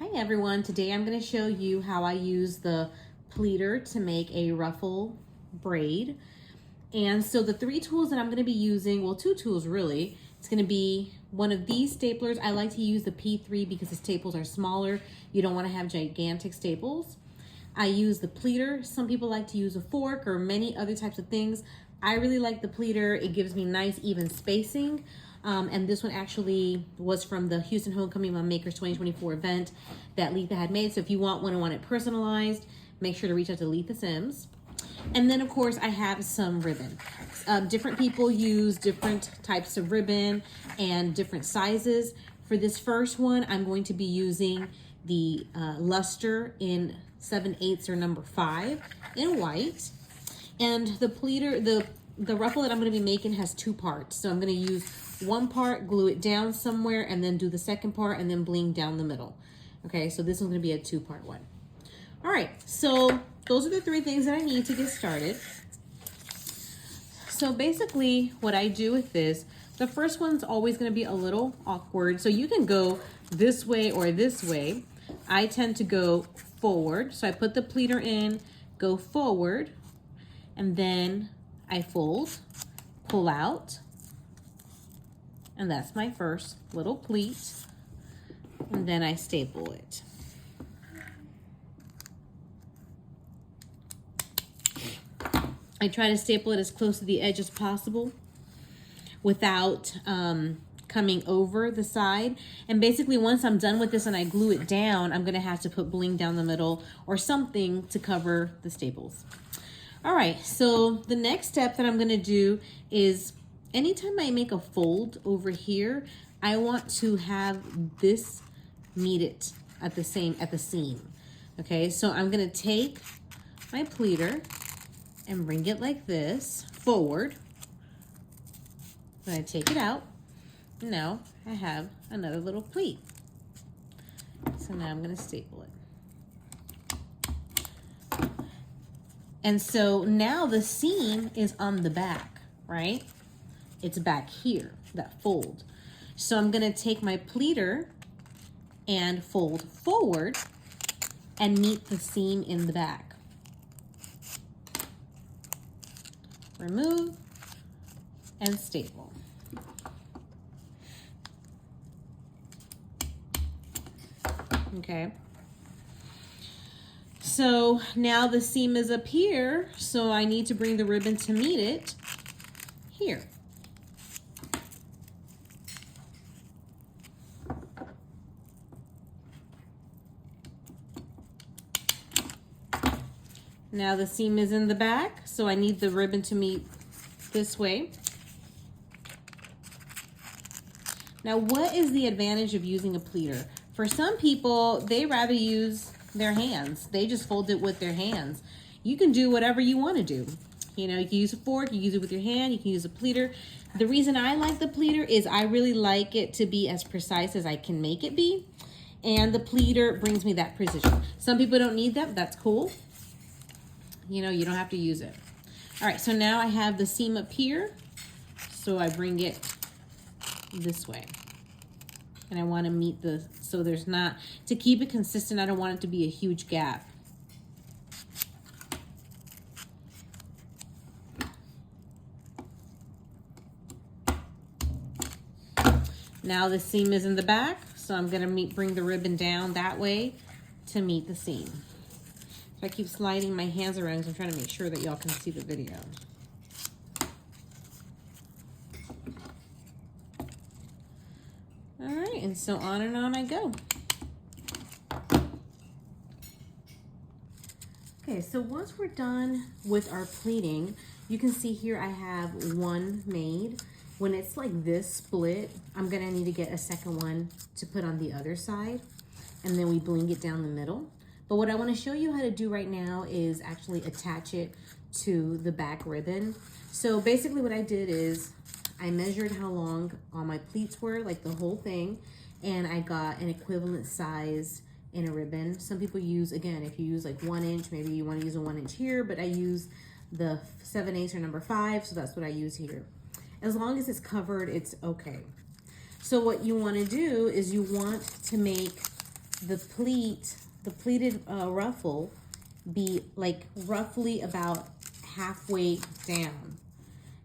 Hi everyone, today I'm going to show you how I use the pleater to make a ruffle braid. And so the three tools that I'm going to be using, well, two tools really. It's going to be one of these staplers. I like to use the P3 because the staples are smaller. You don't want to have gigantic staples. I use the pleater. Some people like to use a fork or many other types of things. I really like the pleater. It gives me nice even spacing. And this one actually was from the Houston Homecoming Mom Makers 2024 event that Letha had made. So if you want one and want it personalized, make sure to reach out to Letha Sims. And then of course I have some ribbon. Different people use different types of ribbon and different sizes. For this first one, I'm going to be using the luster in 7/8 or number 5 in white. And the pleater, the ruffle that I'm going to be making has two parts. So I'm going to use one part, glue it down somewhere, and then do the second part and then bling down the middle. Okay, so this one's going to be a two-part one. All right, so those are the three things that I need to get started. So basically what I do with this, the first one's always going to be a little awkward. So you can go this way or this way. I tend to go forward. So I put the pleater in, go forward, and then I fold, pull out, and that's my first little pleat. And then I staple it. I try to staple it as close to the edge as possible without coming over the side. And basically once I'm done with this and I glue it down, I'm gonna have to put bling down the middle or something to cover the staples. All right, so the next step that I'm gonna do is anytime I make a fold over here, I want to have this meet it at the seam. Okay, so I'm gonna take my pleater and bring it like this forward. Then I take it out. Now I have another little pleat. So now I'm gonna staple it. And so now the seam is on the back, right? It's back here, that fold. So I'm gonna take my pleater and fold forward and meet the seam in the back. Remove and staple. Okay. So now the seam is up here, so I need to bring the ribbon to meet it here. Now the seam is in the back, so I need the ribbon to meet this way. Now, what is the advantage of using a pleater? For some people, they rather use their hands. They just fold it with their hands. You can do whatever you want to do. You know, you can use a fork, you can use it with your hand, you can use a pleater. The reason I like the pleater is I really like it to be as precise as I can make it be. And the pleater brings me that precision. Some people don't need that, that's cool. You know, you don't have to use it. All right, so now I have the seam up here. So I bring it this way. And I want to meet so there's not, to keep it consistent, I don't want it to be a huge gap. Now the seam is in the back, so I'm gonna bring the ribbon down that way to meet the seam. So I keep sliding my hands around because I'm trying to make sure that y'all can see the video. All right, and so on and on I go. Okay, so once we're done with our pleating, you can see here I have one made. When it's like this split, I'm gonna need to get a second one to put on the other side, and then we bling it down the middle. But what I want to show you how to do right now is actually attach it to the back ribbon. So basically what I did is I measured how long all my pleats were, like the whole thing, and I got an equivalent size in a ribbon. Some people use, again, if you use like 1 inch, maybe you want to use a 1 inch here, but I use the 7/8 or number 5, so that's what I use here. As long as it's covered, it's okay. So what you want to do is you want to make the pleated ruffle be like roughly about halfway down,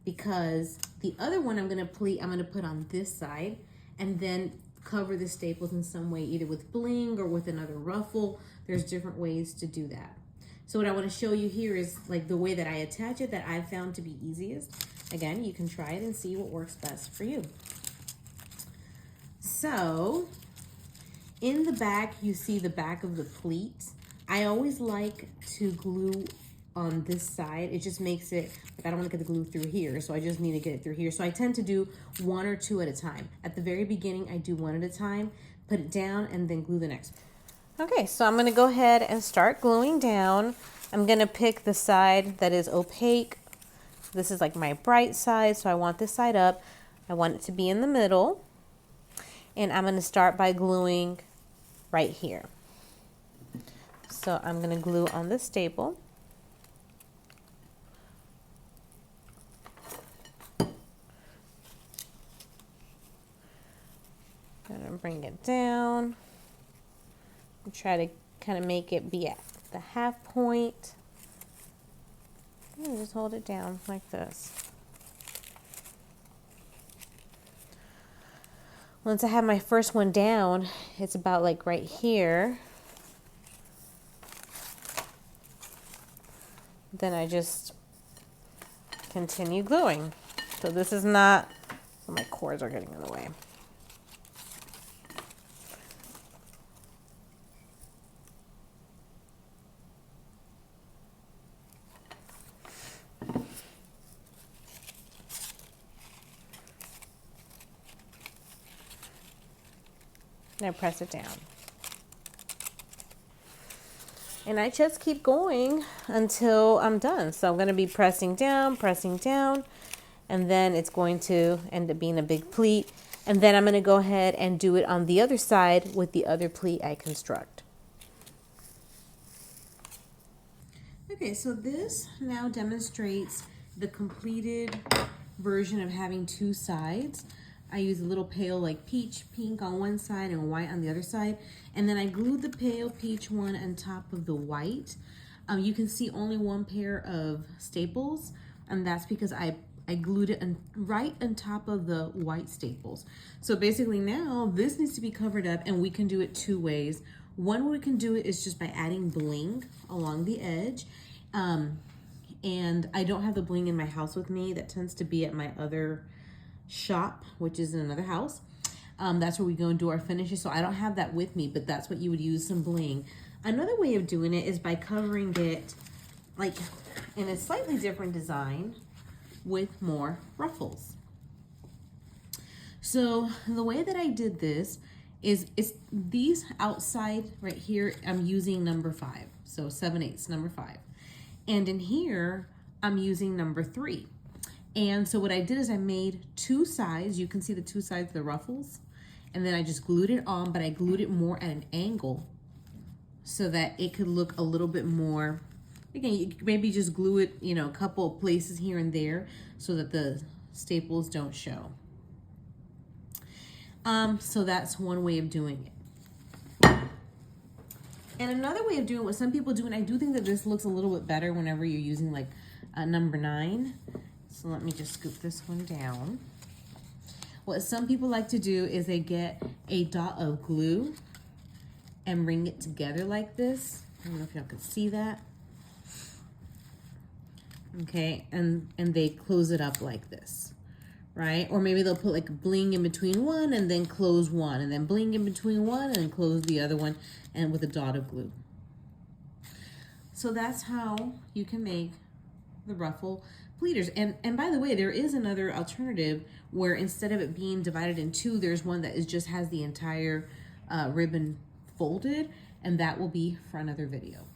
because the other one I'm gonna put on this side and then cover the staples in some way, either with bling or with another ruffle. There's different ways to do that. So what I want to show you here is like the way that I attach it that I found to be easiest. Again, you can try it and see what works best for you. So in the back, you see the back of the pleat. I always like to glue on this side. It just makes it, like I don't want to get the glue through here, so I just need to get it through here. So I tend to do 1 or 2 at a time. At the very beginning, I do 1 at a time, put it down, and then glue the next one. Okay, so I'm gonna go ahead and start gluing down. I'm gonna pick the side that is opaque. This is like my bright side, so I want this side up. I want it to be in the middle. And I'm gonna start by gluing right here. So I'm gonna glue on the staple. Gonna bring it down. And try to kind of make it be at the half point. And just hold it down like this. Once I have my first one down, it's about like right here. Then I just continue gluing. So this is not, oh, my cords are getting in the way. And I press it down. And I just keep going until I'm done. So I'm going to be pressing down, and then it's going to end up being a big pleat. And then I'm going to go ahead and do it on the other side with the other pleat I construct. Okay, so this now demonstrates the completed version of having 2 sides. I use a little pale like peach pink on one side and white on the other side. And then I glued the pale peach one on top of the white. You can see only 1 pair of staples, and that's because I glued it right on top of the white staples. So basically now this needs to be covered up, and we can do it 2 ways. One way we can do it is just by adding bling along the edge. And I don't have the bling in my house with me. That tends to be at my other shop, which is in another house. That's where we go and do our finishes. So I don't have that with me, but that's what you would use, some bling. Another way of doing it is by covering it like in a slightly different design with more ruffles. So the way that I did this is these outside right here, I'm using number 5. So 7/8, number 5. And in here, I'm using number 3. And so what I did is I made 2 sides. You can see the 2 sides of the ruffles. And then I just glued it on, but I glued it more at an angle so that it could look a little bit more. Again, you could maybe just glue it, you know, a couple of places here and there so that the staples don't show. So that's one way of doing it. And another way of doing what some people do, and I do think that this looks a little bit better whenever you're using like number 9. So let me just scoop this one down. What some people like to do is they get a dot of glue and bring it together like this. I don't know if y'all can see that. Okay, and they close it up like this, right? Or maybe they'll put like bling in between one and then close one, and then bling in between one and then close the other one, and with a dot of glue. So that's how you can make the ruffle pleaters. And by the way, there is another alternative where instead of it being divided in 2, there's one that just has the entire ribbon folded, and that will be for another video.